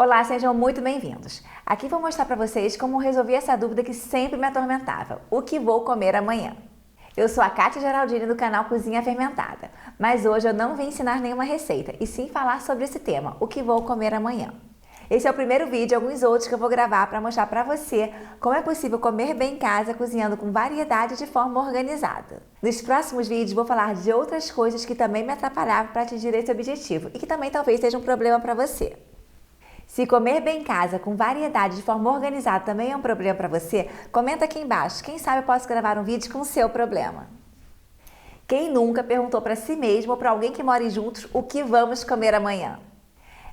Olá, sejam muito bem-vindos. Aqui vou mostrar para vocês como resolvi essa dúvida que sempre me atormentava: o que vou comer amanhã? Eu sou a Kátia Geraldini do canal Cozinha Fermentada, mas hoje eu não vim ensinar nenhuma receita, e sim falar sobre esse tema, o que vou comer amanhã. Esse é o primeiro vídeo e alguns outros que eu vou gravar para mostrar para você como é possível comer bem em casa, cozinhando com variedade de forma organizada. Nos próximos vídeos vou falar de outras coisas que também me atrapalhavam para atingir esse objetivo e que também talvez seja um problema para você. Se comer bem em casa, com variedade, de forma organizada, também é um problema para você, comenta aqui embaixo. Quem sabe eu posso gravar um vídeo com o seu problema. Quem nunca perguntou para si mesmo ou para alguém que mora juntos o que vamos comer amanhã?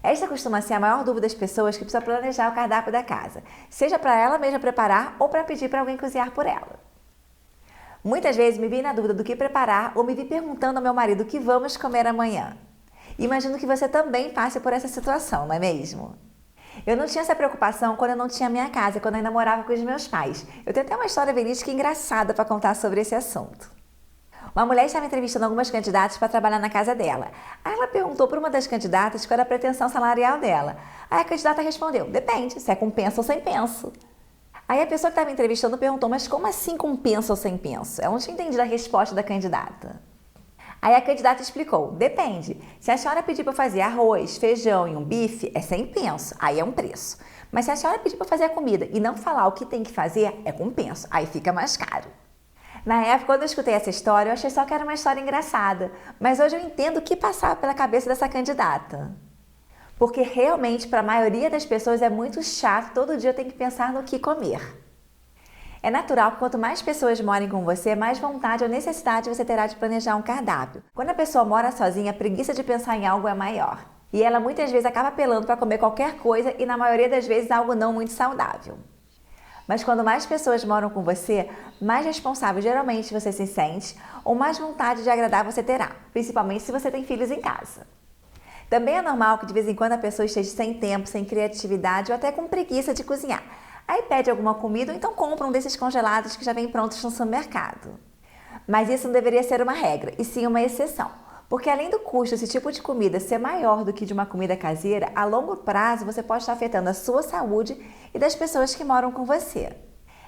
Esta costuma ser a maior dúvida das pessoas que precisam planejar o cardápio da casa, seja para ela mesma preparar ou para pedir para alguém cozinhar por ela. Muitas vezes me vi na dúvida do que preparar ou me vi perguntando ao meu marido o que vamos comer amanhã. Imagino que você também passe por essa situação, não é mesmo? Eu não tinha essa preocupação quando eu não tinha minha casa, quando eu ainda morava com os meus pais. Eu tenho até uma história verídica engraçada para contar sobre esse assunto. Uma mulher estava entrevistando algumas candidatas para trabalhar na casa dela. Aí ela perguntou para uma das candidatas qual era a pretensão salarial dela. Aí a candidata respondeu: depende, se é com penso ou sem penso. Aí a pessoa que estava entrevistando perguntou: mas como assim com penso ou sem penso? Eu não tinha entendido a resposta da candidata. Aí a candidata explicou: depende. Se a senhora pedir para fazer arroz, feijão e um bife, é sem penso, aí é um preço. Mas se a senhora pedir para fazer a comida e não falar o que tem que fazer, é com penso, aí fica mais caro. Na época, quando eu escutei essa história, eu achei só que era uma história engraçada. Mas hoje eu entendo o que passava pela cabeça dessa candidata. Porque realmente, para a maioria das pessoas, é muito chato, todo dia tem que pensar no que comer. É natural que quanto mais pessoas morem com você, mais vontade ou necessidade você terá de planejar um cardápio. Quando a pessoa mora sozinha, a preguiça de pensar em algo é maior. E ela muitas vezes acaba apelando para comer qualquer coisa e na maioria das vezes algo não muito saudável. Mas quando mais pessoas moram com você, mais responsável geralmente você se sente ou mais vontade de agradar você terá, principalmente se você tem filhos em casa. Também é normal que de vez em quando a pessoa esteja sem tempo, sem criatividade ou até com preguiça de cozinhar. Aí pede alguma comida ou então compra um desses congelados que já vem prontos no supermercado. Mas isso não deveria ser uma regra, e sim uma exceção. Porque além do custo desse tipo de comida ser maior do que de uma comida caseira, a longo prazo você pode estar afetando a sua saúde e das pessoas que moram com você.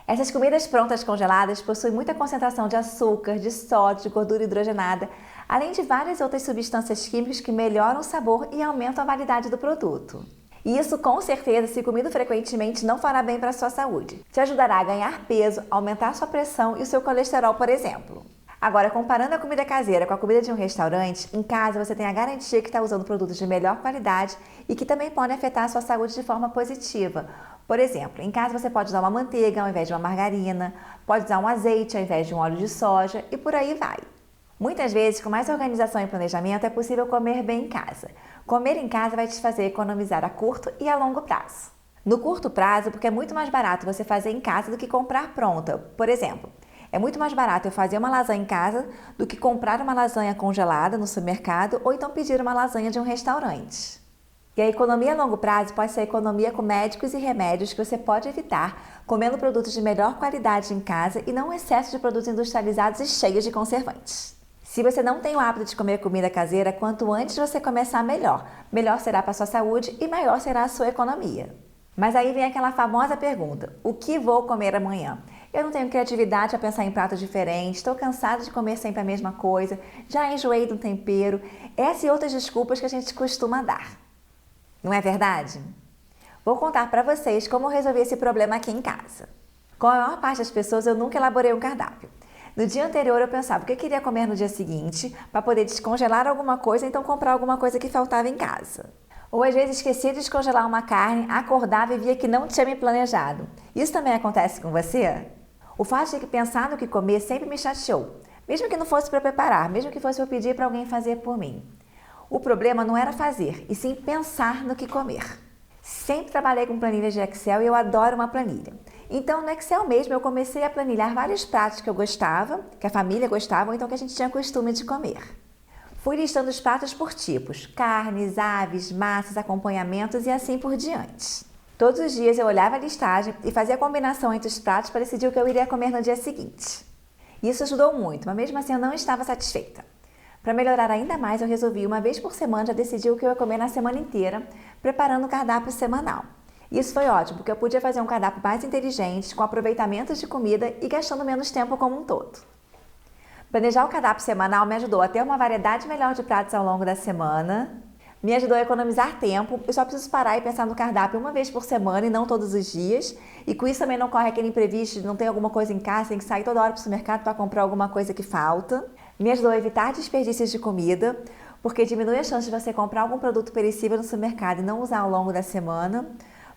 Essas comidas prontas congeladas possuem muita concentração de açúcar, de sódio, de gordura hidrogenada, além de várias outras substâncias químicas que melhoram o sabor e aumentam a validade do produto. E isso, com certeza, se comido frequentemente, não fará bem para a sua saúde. Te ajudará a ganhar peso, aumentar a sua pressão e o seu colesterol, por exemplo. Agora, comparando a comida caseira com a comida de um restaurante, em casa você tem a garantia que está usando produtos de melhor qualidade e que também podem afetar a sua saúde de forma positiva. Por exemplo, em casa você pode usar uma manteiga ao invés de uma margarina, pode usar um azeite ao invés de um óleo de soja e por aí vai. Muitas vezes, com mais organização e planejamento, é possível comer bem em casa. Comer em casa vai te fazer economizar a curto e a longo prazo. No curto prazo, porque é muito mais barato você fazer em casa do que comprar pronta. Por exemplo, é muito mais barato eu fazer uma lasanha em casa do que comprar uma lasanha congelada no supermercado ou então pedir uma lasanha de um restaurante. E a economia a longo prazo pode ser a economia com médicos e remédios que você pode evitar comendo produtos de melhor qualidade em casa e não um excesso de produtos industrializados e cheios de conservantes. Se você não tem o hábito de comer comida caseira, quanto antes você começar, melhor. Melhor será para a sua saúde e maior será a sua economia. Mas aí vem aquela famosa pergunta: o que vou comer amanhã? Eu não tenho criatividade para pensar em pratos diferentes, estou cansada de comer sempre a mesma coisa, já enjoei do tempero. Essas e outras desculpas que a gente costuma dar. Não é verdade? Vou contar para vocês como resolver esse problema aqui em casa. Com a maior parte das pessoas, eu nunca elaborei um cardápio. No dia anterior eu pensava o que eu queria comer no dia seguinte para poder descongelar alguma coisa, então comprar alguma coisa que faltava em casa. Ou às vezes esquecia de descongelar uma carne, acordava e via que não tinha me planejado. Isso também acontece com você? O fato de ter que pensar no que comer sempre me chateou. Mesmo que não fosse para preparar, mesmo que fosse para pedir para alguém fazer por mim. O problema não era fazer, e sim pensar no que comer. Sempre trabalhei com planilhas de Excel e eu adoro uma planilha. Então, no Excel mesmo, eu comecei a planilhar vários pratos que eu gostava, que a família gostava, ou então que a gente tinha costume de comer. Fui listando os pratos por tipos: carnes, aves, massas, acompanhamentos e assim por diante. Todos os dias eu olhava a listagem e fazia a combinação entre os pratos para decidir o que eu iria comer no dia seguinte. Isso ajudou muito, mas mesmo assim eu não estava satisfeita. Para melhorar ainda mais, eu resolvi uma vez por semana já decidir o que eu ia comer na semana inteira, preparando o cardápio semanal. Isso foi ótimo, porque eu podia fazer um cardápio mais inteligente, com aproveitamentos de comida e gastando menos tempo como um todo. Planejar o cardápio semanal me ajudou a ter uma variedade melhor de pratos ao longo da semana, me ajudou a economizar tempo, eu só preciso parar e pensar no cardápio uma vez por semana e não todos os dias, e com isso também não corre aquele imprevisto de não ter alguma coisa em casa, tem que sair toda hora para o supermercado para comprar alguma coisa que falta. Me ajudou a evitar desperdícios de comida, porque diminui a chance de você comprar algum produto perecível no supermercado e não usar ao longo da semana.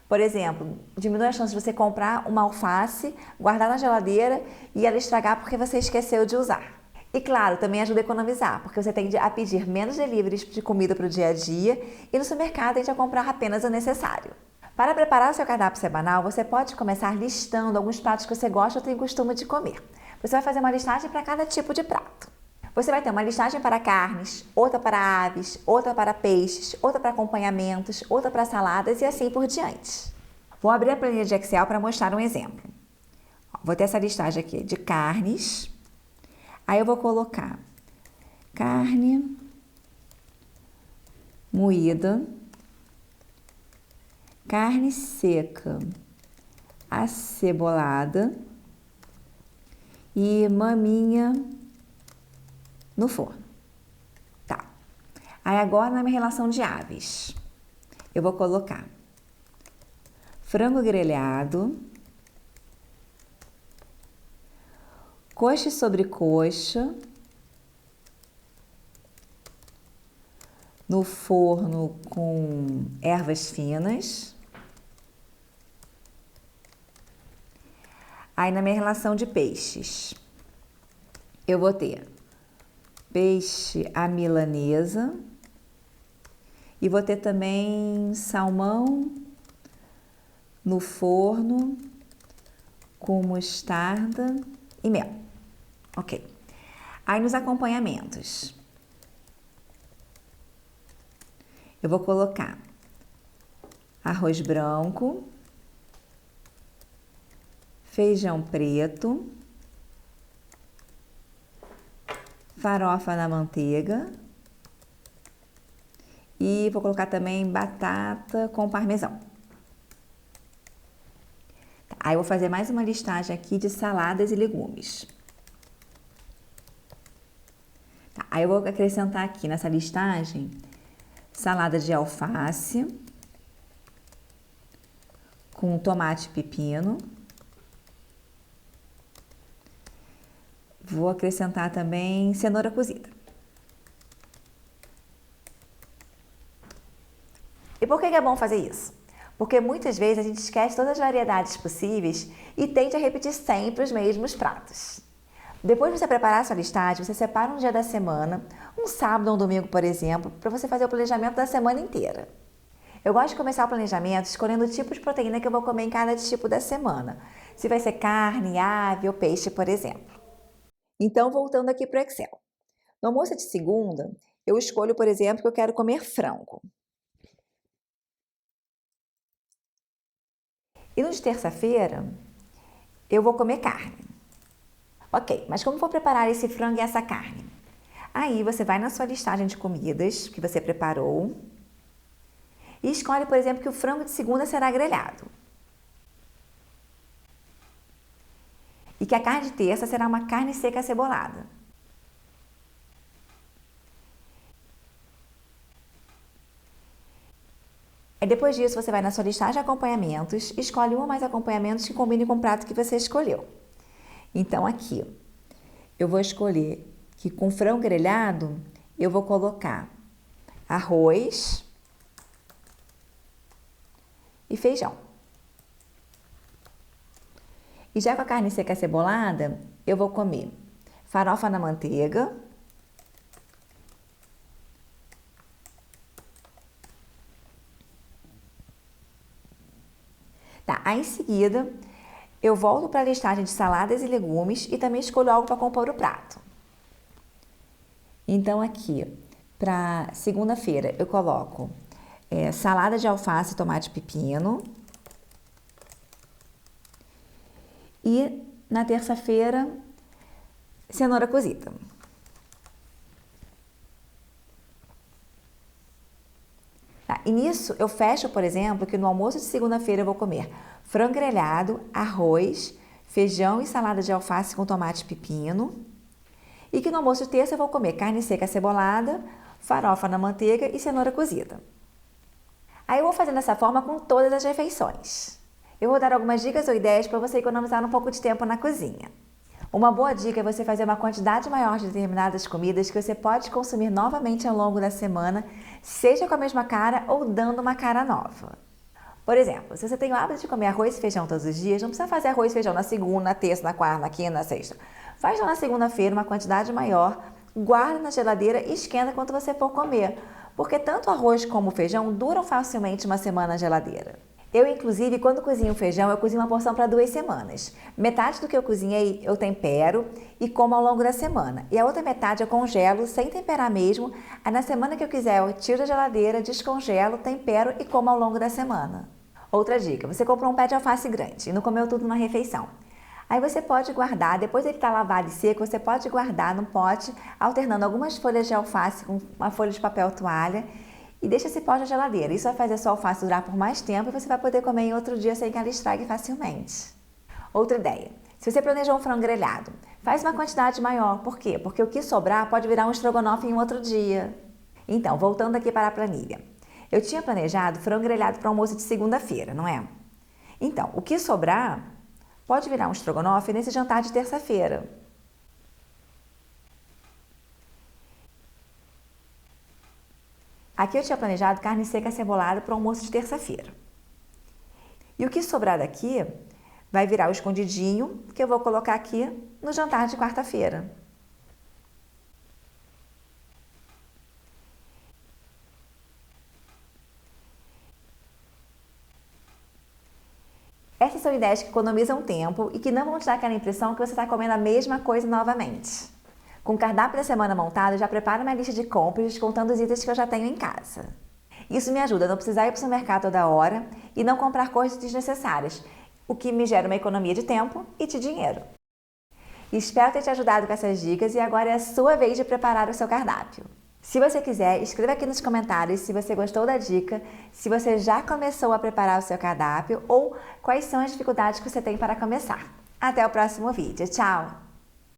Por exemplo, diminui a chance de você comprar uma alface, guardar na geladeira e ela estragar porque você esqueceu de usar. E claro, também ajuda a economizar, porque você tende a pedir menos deliveries de comida para o dia a dia e no supermercado tende a comprar apenas o necessário. Para preparar o seu cardápio semanal, você pode começar listando alguns pratos que você gosta ou tem costume de comer. Você vai fazer uma listagem para cada tipo de prato. Você vai ter uma listagem para carnes, outra para aves, outra para peixes, outra para acompanhamentos, outra para saladas e assim por diante. Vou abrir a planilha de Excel para mostrar um exemplo. Vou ter essa listagem aqui de carnes. Aí eu vou colocar carne moída, carne seca acebolada e maminha no forno. Tá. Aí agora na minha relação de aves, eu vou colocar frango grelhado, coxa e sobrecoxa, no forno com ervas finas. Aí na minha relação de peixes, eu vou ter peixe à milanesa e vou ter também salmão no forno com mostarda e mel. Ok. Aí nos acompanhamentos, eu vou colocar arroz branco, feijão preto, farofa na manteiga e vou colocar também batata com parmesão. Aí eu vou fazer mais uma listagem aqui de saladas e legumes. Aí eu vou acrescentar aqui nessa listagem salada de alface com tomate e pepino. Vou acrescentar também cenoura cozida. E por que é bom fazer isso? Porque muitas vezes a gente esquece todas as variedades possíveis e tende a repetir sempre os mesmos pratos. Depois de você preparar a sua listagem, você separa um dia da semana, um sábado ou um domingo, por exemplo, para você fazer o planejamento da semana inteira. Eu gosto de começar o planejamento escolhendo o tipo de proteína que eu vou comer em cada tipo da semana. Se vai ser carne, ave ou peixe, por exemplo. Então, voltando aqui para o Excel. No almoço de segunda, eu escolho, por exemplo, que eu quero comer frango. E no de terça-feira, eu vou comer carne. Ok, mas como vou preparar esse frango e essa carne? Aí você vai na sua listagem de comidas que você preparou e escolhe, por exemplo, que o frango de segunda será grelhado. E que a carne de terça será uma carne seca acebolada. E depois disso, você vai na sua listagem de acompanhamentos, escolhe um ou mais acompanhamentos que combinem com o prato que você escolheu. Então, aqui, eu vou escolher que com frango grelhado, eu vou colocar arroz e feijão. E já com a carne seca acebolada, eu vou comer farofa na manteiga, tá? Aí em seguida, eu volto para a listagem de saladas e legumes e também escolho algo para compor o prato. Então aqui, para segunda-feira, eu coloco salada de alface, tomate e pepino. E na terça-feira, cenoura cozida. E nisso eu fecho, por exemplo, que no almoço de segunda-feira eu vou comer frango grelhado, arroz, feijão e salada de alface com tomate e pepino. E que no almoço de terça eu vou comer carne seca acebolada, farofa na manteiga e cenoura cozida. Aí eu vou fazendo dessa forma com todas as refeições. Eu vou dar algumas dicas ou ideias para você economizar um pouco de tempo na cozinha. Uma boa dica é você fazer uma quantidade maior de determinadas comidas que você pode consumir novamente ao longo da semana, seja com a mesma cara ou dando uma cara nova. Por exemplo, se você tem o hábito de comer arroz e feijão todos os dias, não precisa fazer arroz e feijão na segunda, na terça, na quarta, na quinta, na sexta. Faz lá na segunda-feira uma quantidade maior, guarda na geladeira e esquenta quando você for comer, porque tanto o arroz como o feijão duram facilmente uma semana na geladeira. Eu, inclusive, quando cozinho feijão, eu cozinho uma porção para 2 semanas. Metade do que eu cozinhei eu tempero e como ao longo da semana. E a outra metade eu congelo sem temperar mesmo. Aí na semana que eu quiser eu tiro da geladeira, descongelo, tempero e como ao longo da semana. Outra dica, você comprou um pé de alface grande e não comeu tudo numa refeição. Aí você pode guardar, depois ele está lavado e seco, você pode guardar num pote, alternando algumas folhas de alface com uma folha de papel toalha e deixa esse pote na geladeira. Isso vai fazer a sua alface durar por mais tempo e você vai poder comer em outro dia sem que ela estrague facilmente. Outra ideia, se você planejou um frango grelhado, faz uma quantidade maior. Por quê? Porque o que sobrar pode virar um estrogonofe em um outro dia. Então, voltando aqui para a planilha. Eu tinha planejado frango grelhado para o almoço de segunda-feira, não é? Então, o que sobrar pode virar um estrogonofe nesse jantar de terça-feira. Aqui eu tinha planejado carne seca acebolada para o almoço de terça-feira. E o que sobrar daqui vai virar o escondidinho que eu vou colocar aqui no jantar de quarta-feira. Essas são ideias que economizam tempo e que não vão te dar aquela impressão que você está comendo a mesma coisa novamente. Com o cardápio da semana montado, eu já preparo uma lista de compras contando os itens que eu já tenho em casa. Isso me ajuda a não precisar ir para o supermercado toda hora e não comprar coisas desnecessárias, o que me gera uma economia de tempo e de dinheiro. Espero ter te ajudado com essas dicas e agora é a sua vez de preparar o seu cardápio. Se você quiser, escreva aqui nos comentários se você gostou da dica, se você já começou a preparar o seu cardápio ou quais são as dificuldades que você tem para começar. Até o próximo vídeo. Tchau!